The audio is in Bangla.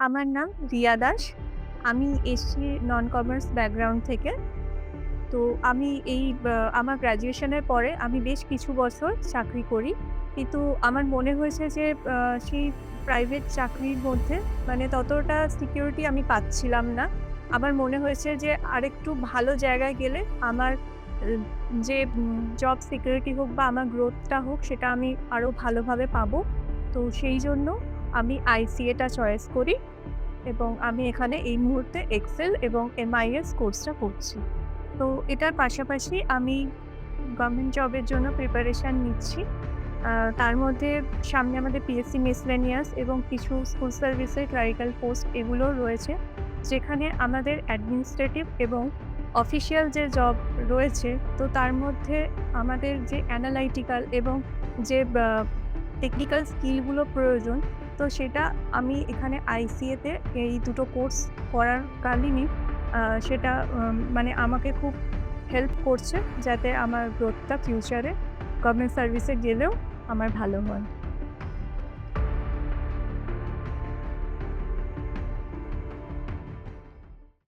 আমার নাম রিয়া দাস। আমি এসছি নন কমার্স ব্যাকগ্রাউন্ড থেকে। তো আমি আমার গ্র্যাজুয়েশনের পরে আমি বেশ কিছু বছর চাকরি করি। কিন্তু আমার মনে হয়েছে যে আ সেই প্রাইভেট চাকরির মধ্যে মানে ততটা সিকিউরিটি আমি পাচ্ছিলাম না। আমার মনে হয়েছে যে আরেকটু ভালো জায়গায় গেলে আমার এ যে জব সিকিউরিটি হোক বা আমার গ্রোথটা হোক সেটা আমি আরো ভালোভাবে পাবো। তো সেই জন্য আমি ICA টা চয়েস করি এবং আমি এখানে এই মুহূর্তে এক্সেল এবং MIS কোর্সটা করছি। তো এটার পাশাপাশি আমি গভর্নমেন্ট জবের জন্য প্রিপারেশন নিচ্ছি। আ তার মধ্যে সামনে আমাদের PSC মিসলেনিয়াস এবং কিছু স্কুল সার্ভিসের ক্লারিক্যাল পোস্ট এগুলোও রয়েছে। যেখানে আমাদের অ্যাডমিনিস্ট্রেটিভ এবং অফিসিয়াল যে জব রয়েছে, তো তার মধ্যে আমাদের যে অ্যানালাইটিক্যাল এবং যে টেকনিক্যাল স্কিলগুলো প্রয়োজন, তো সেটা আমি এখানে ICA তে এই দুটো কোর্স করার কালীনই সেটা মানে আমাকে খুব হেল্প করছে যাতে আমার গ্রোথটা ফিউচারে গভর্নমেন্ট সার্ভিসে গেলেও আমার ভালো হয়।